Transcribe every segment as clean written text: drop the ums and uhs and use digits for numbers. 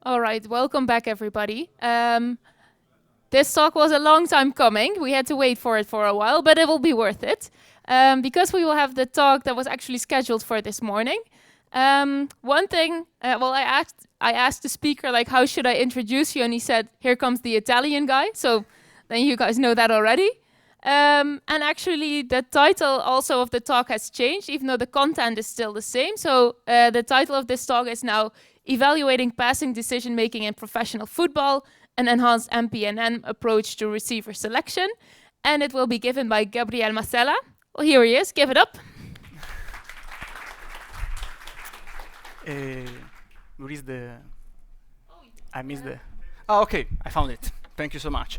All right, welcome back, everybody. This talk was a long time coming. We had to wait for it for a while, but it will be worth it because we will have the talk that was actually scheduled for this morning. One thing, I asked the speaker, like, how should I introduce you? And he said, here comes the Italian guy. So then you guys know that already. And actually, the title also of the talk has changed, even though the content is still the same. So the title of this talk is now Evaluating Passing Decision Making in Professional Football, an Enhanced MPNN Approach to Receiver Selection. And it will be given by Gabriel Masella. Well, here he is. Give it up. Where is the... I missed the... Oh, okay. I found it. Thank you so much.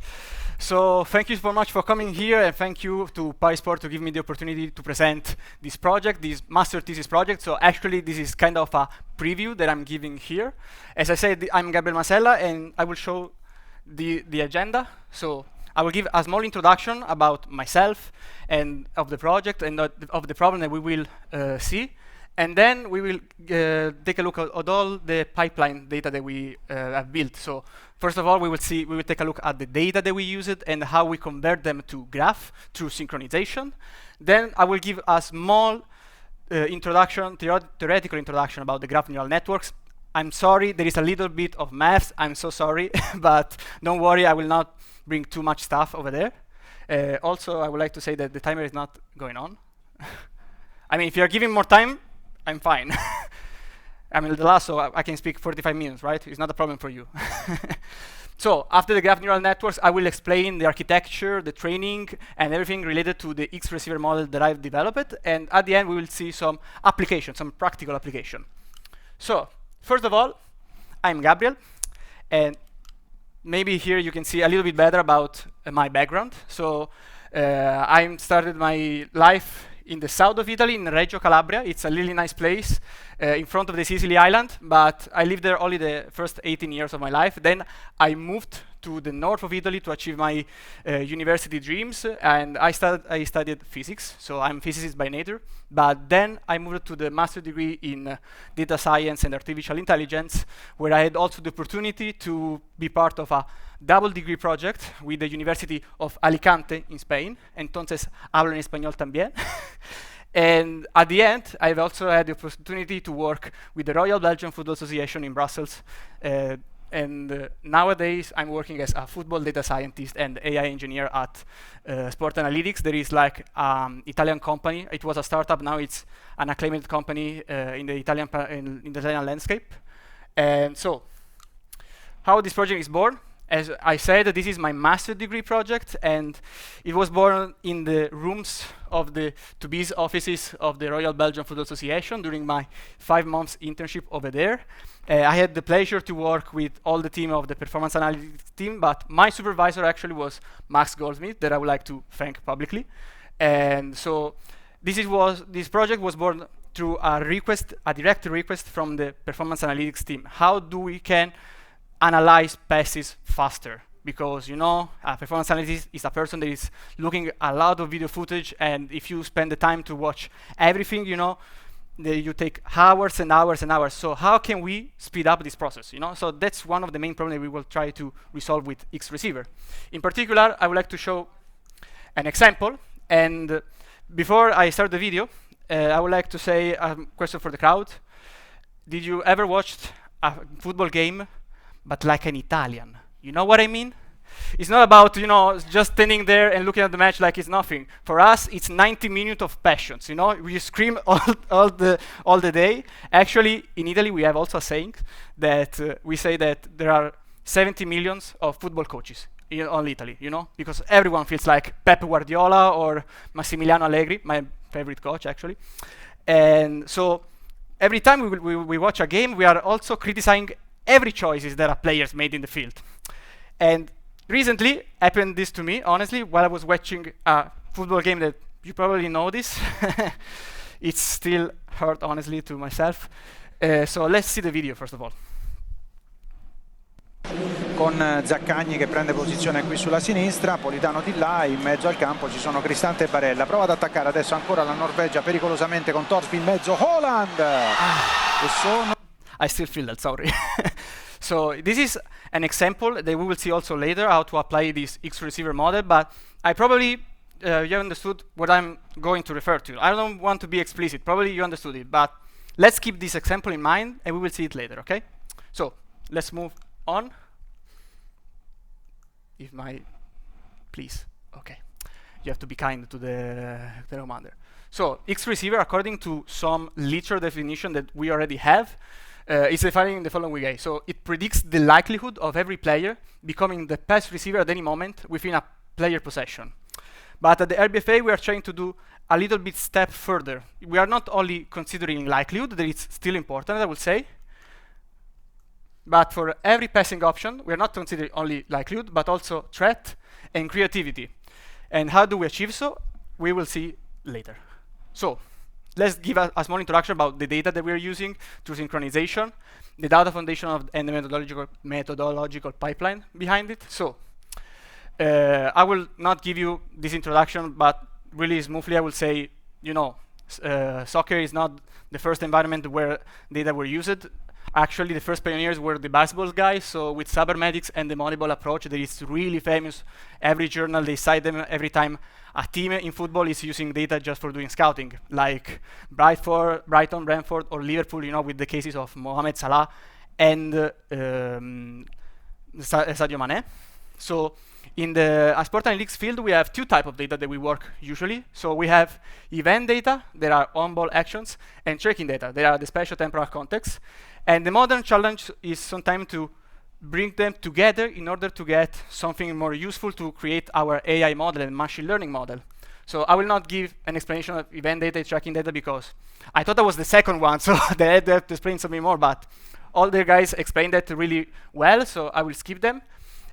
So thank you so much for coming here, and thank you to PySport to give me the opportunity to present this project, this master thesis project. So actually, this is kind of a preview that I'm giving here. As I said, I'm Gabriel Masella, and I will show the agenda. So I will give a small introduction about myself and of the project and of the problem that we will see. And then we will take a look at all the pipeline data that we have built. So first of all, we will take a look at the data that we used and how we convert them to graph through synchronization. Then I will give a small theoretical introduction about the graph neural networks. I'm sorry, there is a little bit of math. I'm so sorry, but don't worry, I will not bring too much stuff over there. Also, I would like to say that the timer is not going on. I mean, if you're giving more time, I'm fine. I'm in the last, so I can speak 45 minutes, right? It's not a problem for you. So after the graph neural networks, I will explain the architecture, the training, and everything related to the xReceiver model that I've developed. And at the end, we will see some application, some practical application. So first of all, I'm Gabriel. And maybe here you can see a little bit better about my background. So I started my life in the south of Italy, in Reggio Calabria. It's a really nice place in front of the Sicily Island, but I lived there only the first 18 years of my life. Then I moved to the north of Italy to achieve my university dreams, and I studied physics, so I'm a physicist by nature. But then I moved to the master degree in data science and artificial intelligence, where I had also the opportunity to be part of a double degree project with the University of Alicante in Spain. Entonces hablo en español también. And at the end, I've also had the opportunity to work with the Royal Belgian Football Association in Brussels. Nowadays, I'm working as a football data scientist and AI engineer at Sport Analytics. There is like Italian company. It was a startup. Now it's an acclaimed company in the Italian landscape. And so, how this project is born? As I said, this is my master degree project, and it was born in the rooms of the to-be's offices of the Royal Belgian Football Association during my 5 months internship over there. I had the pleasure to work with all the team of the performance analytics team, but my supervisor actually was Max Goldsmith, that I would like to thank publicly. And so this project was born through a direct request from the performance analytics team. How do we can analyze passes faster? Because, you know, a performance analyst is a person that is looking at a lot of video footage, and if you spend the time to watch everything, you know, you take hours and hours and hours. So how can we speed up this process, you know? So that's one of the main problems we will try to resolve with xReceiver. In particular, I would like to show an example. And before I start the video, I would like to say a question for the crowd. Did you ever watch a football game but like an Italian? You know what I mean? It's not about, you know, just standing there and looking at the match like it's nothing. For us, it's 90 minutes of passions, you know? We scream all the day. Actually, in Italy, we have also a saying that we say that there are 70 million of football coaches in all Italy, you know? Because everyone feels like Pep Guardiola or Massimiliano Allegri, my favorite coach, actually. And so every time we watch a game, we are also criticizing every choices that are players made in the field. And recently happened this to me, honestly, while I was watching a football game that you probably know this. It's still hurt, honestly, to myself. So let's see the video, first of all. Con Zaccagni che prende posizione qui sulla sinistra, Politano di là, in mezzo al campo ci sono Cristante e Barella. Prova ad attaccare adesso ancora la Norvegia pericolosamente con Torsby in mezzo, Haaland! E sono... I still feel that, sorry. So this is an example that we will see also later how to apply this xReceiver model, but I probably you understood what I'm going to refer to. I don't want to be explicit. Probably you understood it, but let's keep this example in mind, and we will see it later, okay? So let's move on. If my, please, okay. You have to be kind to the commander. So xReceiver, according to some literal definition that we already have, is defined in the following way. So it predicts the likelihood of every player becoming the pass receiver at any moment within a player possession. But at the RBFA, we are trying to do a little bit step further. We are not only considering likelihood, that is still important, I would say, but for every passing option, we are not considering only likelihood, but also threat and creativity. And how do we achieve so? We will see later. So let's give a small introduction about the data that we are using through synchronization, the data foundation and the methodological pipeline behind it. So I will not give you this introduction, but really smoothly I will say, you know, soccer is not the first environment where data were used. Actually, the first pioneers were the basketball guys. So with cybernetics and the Moneyball approach, that is really famous. Every journal, they cite them every time a team in football is using data just for doing scouting, like Brighton, Brentford, or Liverpool, you know, with the cases of Mohamed Salah and Sadio Mane. So in the sport analytics field, we have two types of data that we work usually. So we have event data, there are on-ball actions, and tracking data, there are the spatial temporal contexts. And the modern challenge is sometimes to bring them together in order to get something more useful to create our AI model and machine learning model. So I will not give an explanation of event data, tracking data, because I thought that was the second one, so they had to explain something more, but all the guys explained that really well, so I will skip them.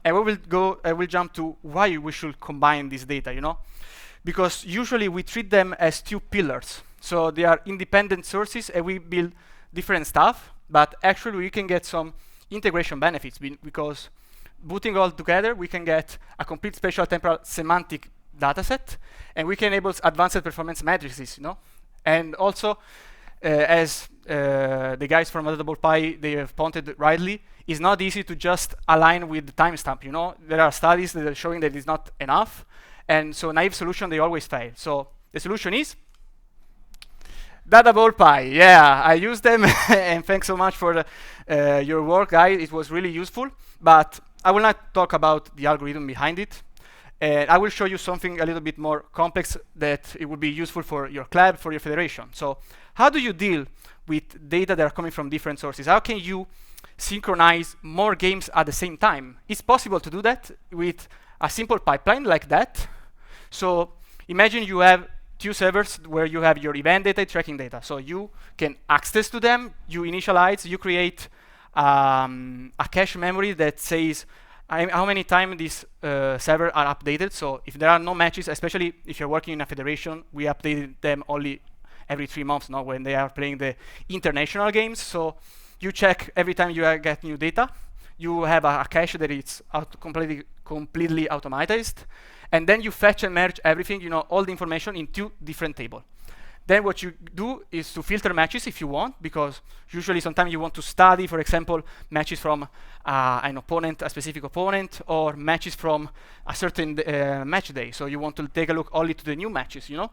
And I will jump to why we should combine this data, you know? Because usually we treat them as two pillars. So they are independent sources and we build different stuff, but actually we can get some integration benefits because putting all together, we can get a complete spatial temporal semantic dataset, and we can enable advanced performance matrices, you know? And also, as the guys from Adaptable Pi, they have pointed rightly, it's not easy to just align with the timestamp, you know? There are studies that are showing that it's not enough, and so naive solution, they always fail. So the solution is Adaptable Pi. Yeah, I use them, and thanks so much for your work, guys. It was really useful, but I will not talk about the algorithm behind it. And I will show you something a little bit more complex that it would be useful for your club, for your federation. So how do you deal with data that are coming from different sources? How can you synchronize more games at the same time? It's possible to do that with a simple pipeline like that. So imagine you have two servers where you have your event data, tracking data. So you can access to them, you initialize, you create a cache memory that says how many times these servers are updated. So if there are no matches, especially if you're working in a federation, we update them only every 3 months now when they are playing the international games. So you check every time you get new data. You have a cache that is completely automatized. And then you fetch and merge everything, you know, all the information in 2 different tables. Then what you do is to filter matches if you want, because usually sometimes you want to study, for example, matches from an opponent, a specific opponent, or matches from a certain match day. So you want to take a look only to the new matches, you know?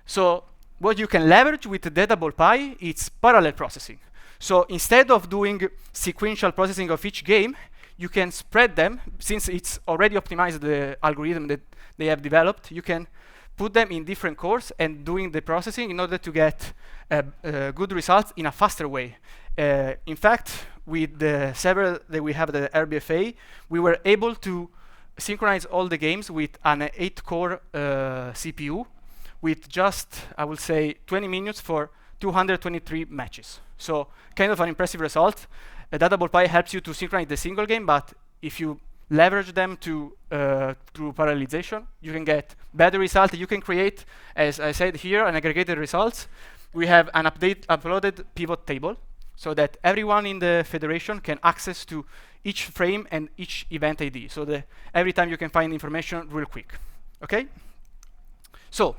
So what you can leverage with the Adaptable Pi, it's parallel processing. So instead of doing sequential processing of each game, you can spread them. Since it's already optimized the algorithm that they have developed, you can put them in different cores and doing the processing in order to get good results in a faster way. In fact, with the server that we have at the RBFA, we were able to synchronize all the games with an 8-core CPU with just, I would say, 20 minutes for 223 matches. So kind of an impressive result. Adaptable Pi helps you to synchronize the single game, but if you leverage them through parallelization, you can get better results. You can create, as I said here, an aggregated results. We have an uploaded pivot table so that everyone in the federation can access to each frame and each event ID. So that every time you can find information real quick. Okay? So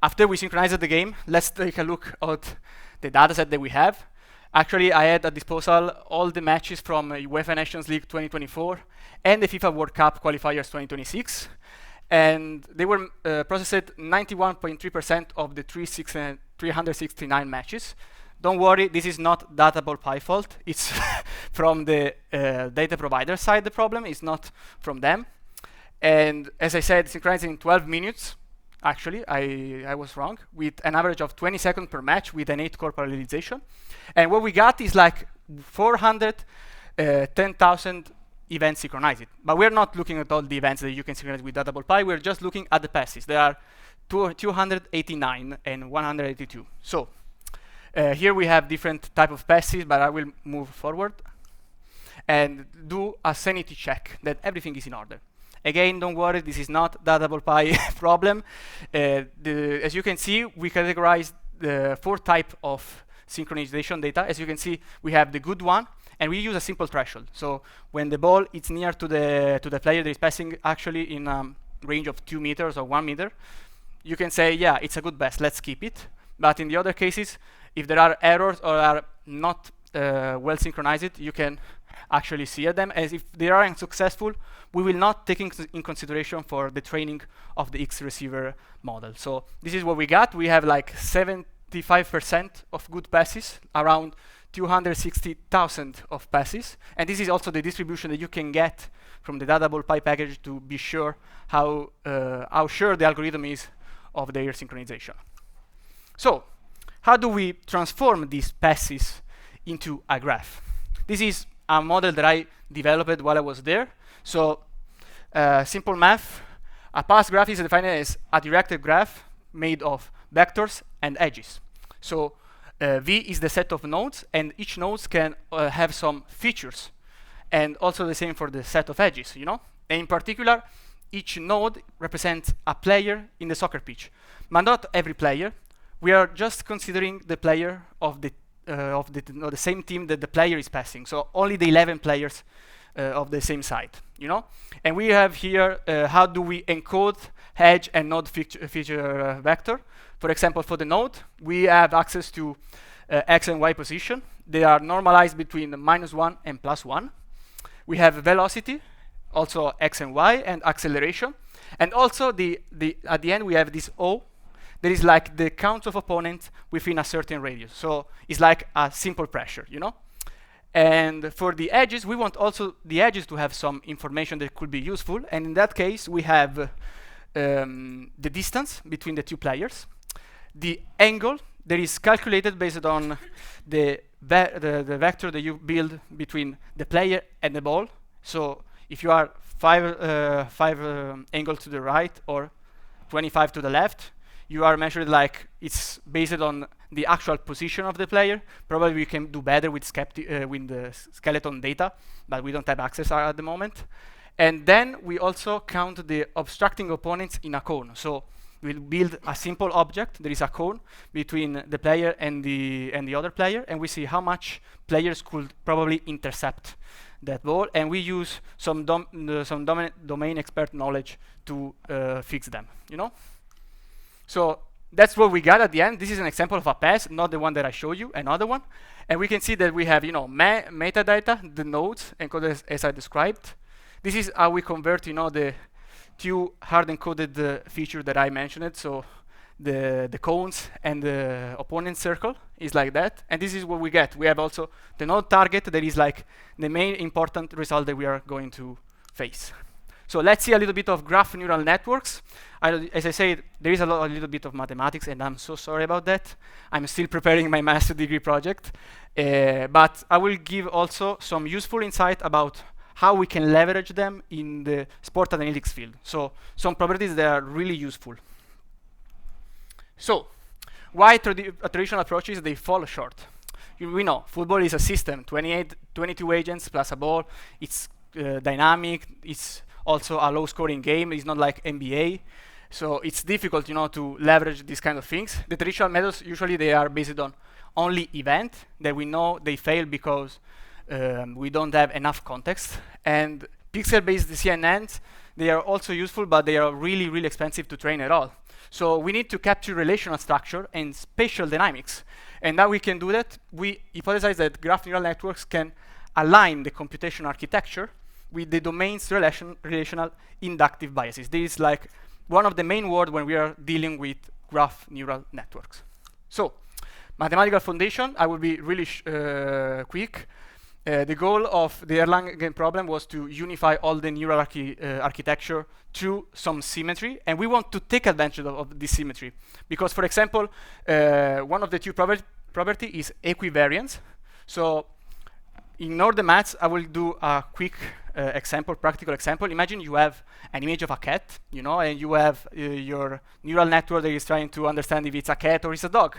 after we synchronize the game, let's take a look at the dataset that we have. Actually, I had at disposal all the matches from UEFA Nations League 2024 and the FIFA World Cup qualifiers 2026. And they were processed 91.3% of the 369 matches. Don't worry, this is not Databall.py fault. It's from the data provider side, the problem. It's not from them. And as I said, synchronizing in 12 minutes. Actually, I was wrong, with an average of 20 seconds per match with an 8-core parallelization. And what we got is like 410,000 events synchronized. But we're not looking at all the events that you can synchronize with Databall.py. We're just looking at the passes. There are 289 and 182. So here we have different type of passes, but I will move forward and do a sanity check that everything is in order. Again, don't worry, this is not Databall.py problem. As you can see, we categorized the 4 types of synchronization data. As you can see, we have the good one, and we use a simple threshold. So when the ball is near to the player that is passing, actually in a range of 2 meters or 1 meter, you can say, yeah, it's a good pass, let's keep it. But in the other cases, if there are errors or are not well synchronized, you can actually see them. As if they are unsuccessful, we will not take in consideration for the training of the xReceiver model. So this is what we got. We have like 75% of good passes, around 260,000 of passes. And this is also the distribution that you can get from the Databall.py package to be sure how sure the algorithm is of their synchronization. So how do we transform these passes into a graph? This is a model that I developed while I was there. So simple math, a pass graph is defined as a directed graph made of vectors and edges. So V is the set of nodes, and each node can have some features, and also the same for the set of edges, you know? And in particular, each node represents a player in the soccer pitch, but not every player. We are just considering the player of the same team that the player is passing. So only the 11 players of the same side, you know? And we have here how do we encode edge and node feature vector. For example, for the node, we have access to x and y position. They are normalized between -1 and +1. We have velocity, also x and y, and acceleration. And also at the end, we have this O. That is like the count of opponents within a certain radius. So it's like a simple pressure, you know? And for the edges, we want also the edges to have some information that could be useful. And in that case, we have the distance between the 2 players, the angle that is calculated based on the vector that you build between the player and the ball. So if you are 5 angle to the right or 25 to the left, you are measured like it's based on the actual position of the player. Probably we can do better with the skeleton data, but we don't have access at the moment. And then we also count the obstructing opponents in a cone. So we'll build a simple object. There is a cone between the player and the other player, and we see how much players could probably intercept that ball. And we use some domain expert knowledge to fix them, you know? So that's what we got at the end. This is an example of a pass, not the one that I showed you, another one. And we can see that we have, you know, metadata, the nodes encoded as I described. This is how we convert, you know, the 2 hard-encoded feature that I mentioned. So the cones and the opponent circle is like that. And this is what we get. We have also the node target that is like the main important result that we are going to face. So let's see a little bit of graph neural networks. As I said, there is a little bit of mathematics, and I'm so sorry about that. I'm still preparing my master's degree project. But I will give also some useful insight about how we can leverage them in the sport analytics field. So some properties that are really useful. So why traditional approaches, they fall short? We know football is a system, 22 agents plus a ball. It's dynamic. It's also a low-scoring game. It's not like NBA. So it's difficult, you know, to leverage these kind of things. The traditional methods, usually they are based on only event that we know they fail because we don't have enough context. And pixel-based GNNs, they are also useful, but they are really, really expensive to train at all. So we need to capture relational structure and spatial dynamics. And now we can do that. We hypothesize that graph neural networks can align the computation architecture with the domain's relational inductive biases. This is like one of the main words when we are dealing with graph neural networks. So, mathematical foundation, I will be really quick. The goal of the Erlangen problem was to unify all the neural architecture through some symmetry, and we want to take advantage of this symmetry. Because, for example, one of the two property is equivariance. So, ignore the maths, I will do a quick example, practical example. Imagine you have an image of a cat, you know, and you have your neural network that is trying to understand if it's a cat or it's a dog.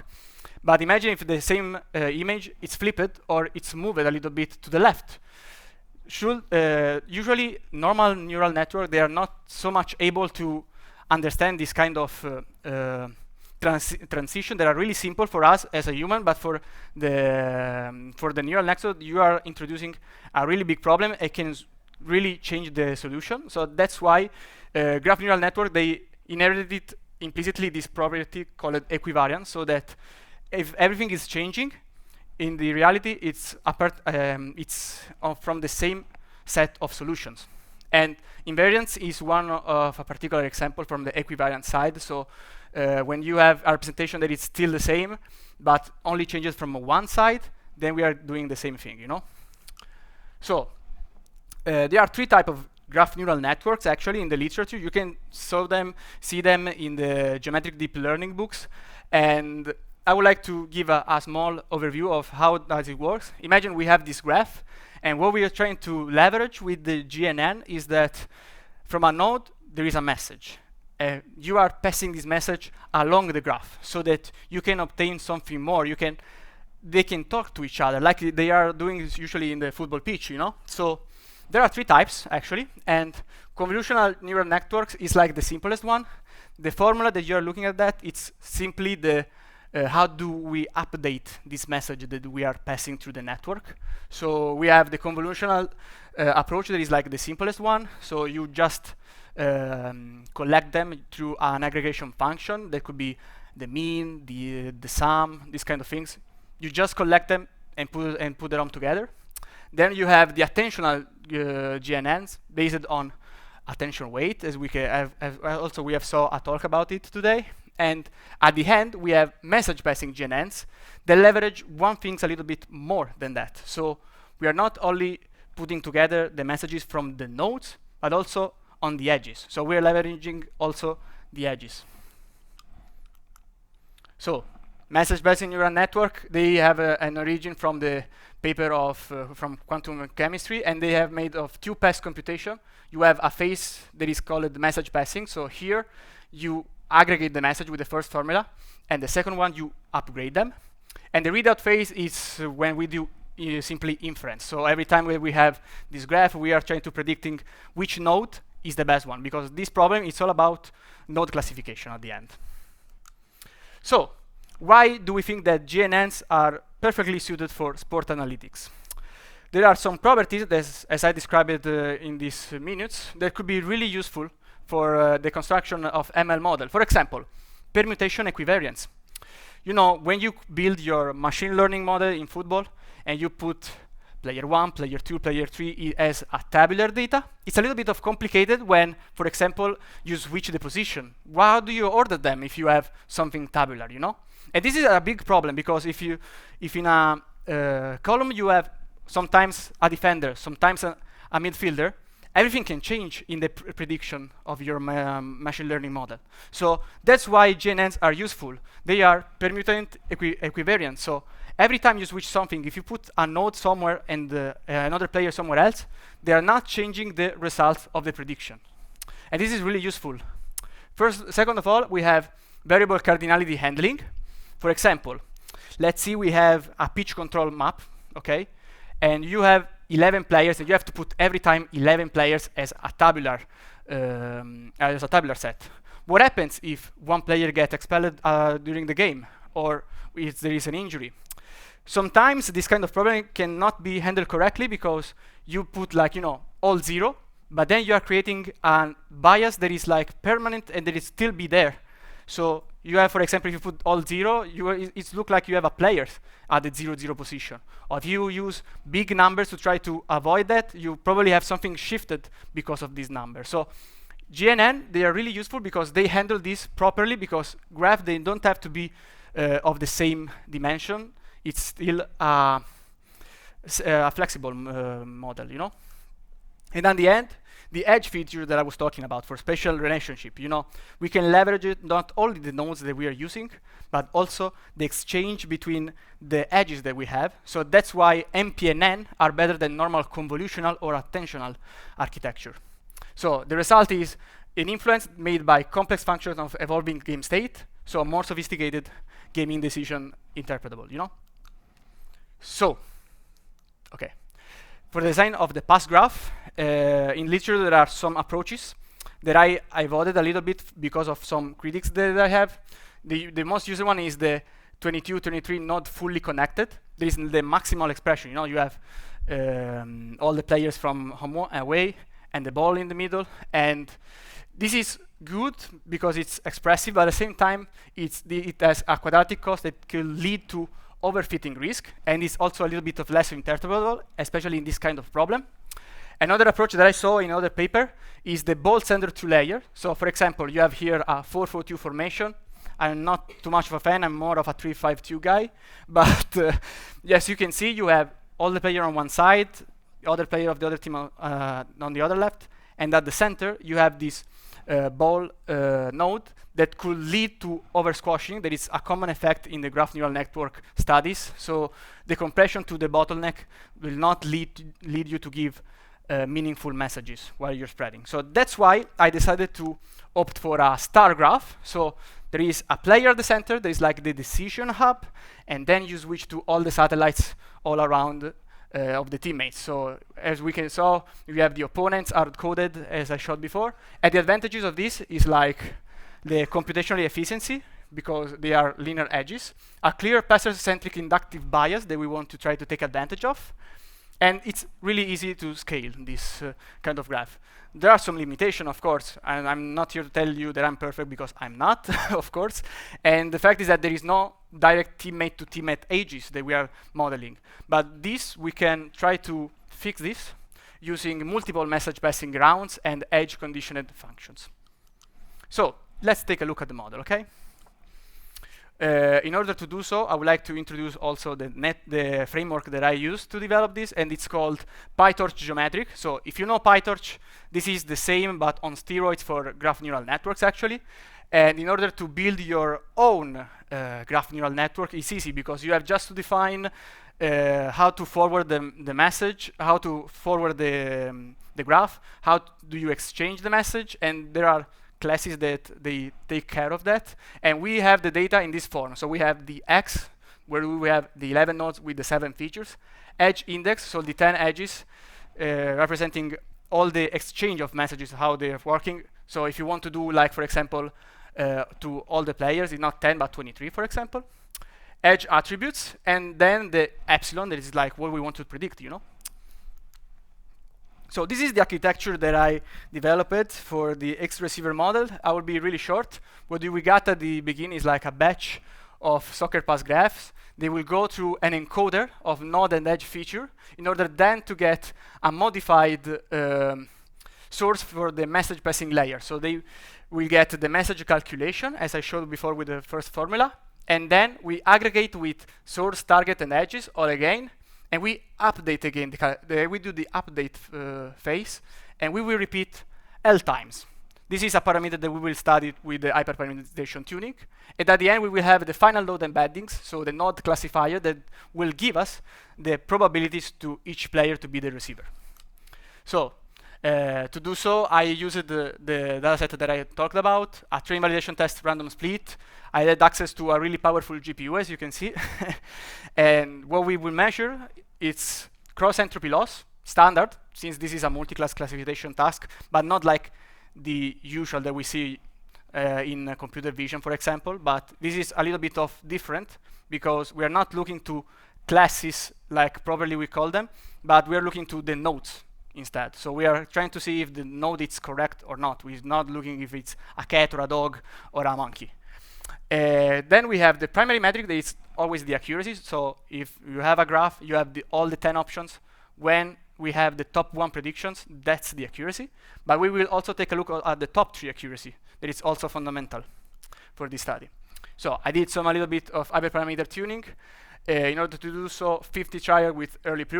But imagine if the same image is flipped or it's moved a little bit to the left. Usually, normal neural network, they are not so much able to understand this kind of transition that are really simple for us as a human, but for the neural network, you are introducing a really big problem. It can really change the solution. So that's why graph neural network, they inherited implicitly this property called equivariance, so that if everything is changing, in the reality, it's from the same set of solutions. And invariance is one of a particular example from the equivariant side. So when you have a representation that is still the same, but only changes from one side, then we are doing the same thing, you know? So there are three types of graph neural networks actually in the literature. You can see them in the geometric deep learning books. And I would like to give a small overview of how does it work. Imagine we have this graph, and what we are trying to leverage with the GNN is that from a node, there is a message. You are passing this message along the graph so that you can obtain something more. They can talk to each other like they are doing usually in the football pitch, you know? So there are three types actually, and convolutional neural networks is like the simplest one. The formula that you're looking at that, it's simply the how do we update this message that we are passing through the network. So we have the convolutional approach that is like the simplest one. So you just collect them through an aggregation function. That could be the mean, the sum, these kind of things. You just collect them and put them together. Then you have the attentional GNNs based on attention weight, as we have saw a talk about it today. And at the end, we have message passing GNNs that leverage one thing a little bit more than that. So we are not only putting together the messages from the nodes, but also on the edges. So we're leveraging also the edges. So message passing neural network, they have an origin from the paper from quantum chemistry, and they have made of two pass computation. You have a phase that is called message passing. So here you aggregate the message with the first formula, and the second one you upgrade them. And the readout phase is when we do simply inference. So every time we have this graph, we are trying to predicting which node is the best one, because this problem is all about node classification at the end. So why do we think that GNNs are perfectly suited for sport analytics? There are some properties that, as I described it in these minutes, that could be really useful for the construction of ML model. For example, permutation equivariance. You know, when you build your machine learning model in football and you put player 1, player 2, player 3 as a tabular data, it's a little bit of complicated when, for example, you switch the position. How do you order them if you have something tabular, you know? And this is a big problem, because if in a column you have sometimes a defender, sometimes a midfielder, everything can change in the prediction of your machine learning model. So that's why GNNs are useful. They are permutant equivariant. So every time you switch something, if you put a node somewhere and another player somewhere else, they are not changing the results of the prediction. And this is really useful. Second of all, we have variable cardinality handling. For example, let's see we have a pitch control map, okay? And you have 11 players, and you have to put every time 11 players as a tabular set. What happens if one player gets expelled during the game, or if there is an injury? Sometimes this kind of problem cannot be handled correctly because you put, like, you know, all 0, but then you are creating a bias that is like permanent and that is still be there. So you have, for example, if you put all 0, it looks like you have a player at the 0, 0 position. Or if you use big numbers to try to avoid that, you probably have something shifted because of this number. So GNN, they are really useful because they handle this properly, because graph, they don't have to be of the same dimension. It's still a flexible model, you know? And at the end, the edge feature that I was talking about for spatial relationship, you know, we can leverage it not only the nodes that we are using, but also the exchange between the edges that we have. So that's why MPNN are better than normal convolutional or attentional architecture. So the result is an influence made by complex functions of evolving game state, so a more sophisticated gaming decision interpretable, you know? So, okay. For the design of the pass graph, in literature there are some approaches that I avoided a little bit because of some critics that I have. The most used one is the 22, 23 not fully connected. There is the maximal expression. You know, you have all the players from home away and the ball in the middle. And this is good because it's expressive, but at the same time, it has a quadratic cost that could lead to overfitting risk, and it's also a little bit of less interpretable, especially in this kind of problem. Another approach that I saw in another paper is the ball center two layer. So for example, you have here a 4-4-2 formation. I'm not too much of a fan, I'm more of a 3-5-2 guy. But yes, you can see you have all the player on one side, the other player of the other team on the other left, and at the center you have this ball node that could lead to over-squashing. There is a common effect in the graph neural network studies. So the compression to the bottleneck will not lead you to give meaningful messages while you're spreading. So that's why I decided to opt for a star graph. So there is a player at the center, there is like the decision hub, and then you switch to all the satellites all around of the teammates. So as we can saw, we have the opponents are coded as I showed before. And the advantages of this is like the computational efficiency, because they are linear edges, a clear passer-centric inductive bias that we want to try to take advantage of, and it's really easy to scale this kind of graph. There are some limitations, of course, and I'm not here to tell you that I'm perfect, because I'm not, of course. And the fact is that there is no direct teammate-to-teammate edges that we are modeling. But this, we can try to fix this using multiple message passing rounds and edge conditioned functions. So let's take a look at the model, okay? In order to do so, I would like to introduce also the framework that I used to develop this, and it's called PyTorch Geometric. So if you know PyTorch, this is the same but on steroids for graph neural networks, actually. And in order to build your own graph neural network, it's easy, because you have just to define how to forward the message, how to forward the graph, how do you exchange the message, and there are classes that they take care of that. And we have the data in this form. So we have the X, where we have the 11 nodes with the 7 features, edge index, so the 10 edges representing all the exchange of messages, how they are working. So if you want to do, like, for example, to all the players, it's not 10 but 23, for example. Edge attributes, and then the epsilon, that is like what we want to predict, you know. So this is the architecture that I developed for the xReceiver model. I will be really short. What we got at the beginning is like a batch of soccer pass graphs. They will go through an encoder of node and edge feature in order then to get a modified source for the message passing layer. So they will get the message calculation, as I showed before with the first formula. And then we aggregate with source, target, and edges all again. And we update again, we do the update phase, and we will repeat L times. This is a parameter that we will study with the hyperparameterization tuning. And at the end, we will have the final node embeddings, so the node classifier that will give us the probabilities to each player to be the receiver. So to do so, I used the dataset that I talked about, a train validation test random split. I had access to a really powerful GPU, as you can see. And what we will measure, it's cross-entropy loss, standard, since this is a multi-class classification task, but not like the usual that we see in computer vision, for example. But this is a little bit of different, because we are not looking to classes like properly we call them, but we are looking to the nodes instead. So we are trying to see if the node is correct or not. We're not looking if it's a cat or a dog or a monkey. Then we have the primary metric that is always the accuracy. So if you have a graph, you have all the 10 options. When we have the top 1 predictions, that's the accuracy. But we will also take a look at the top 3 accuracy. That is also fundamental for this study. So I did a little bit of hyperparameter tuning. In order to do so, 50 trial with early proof.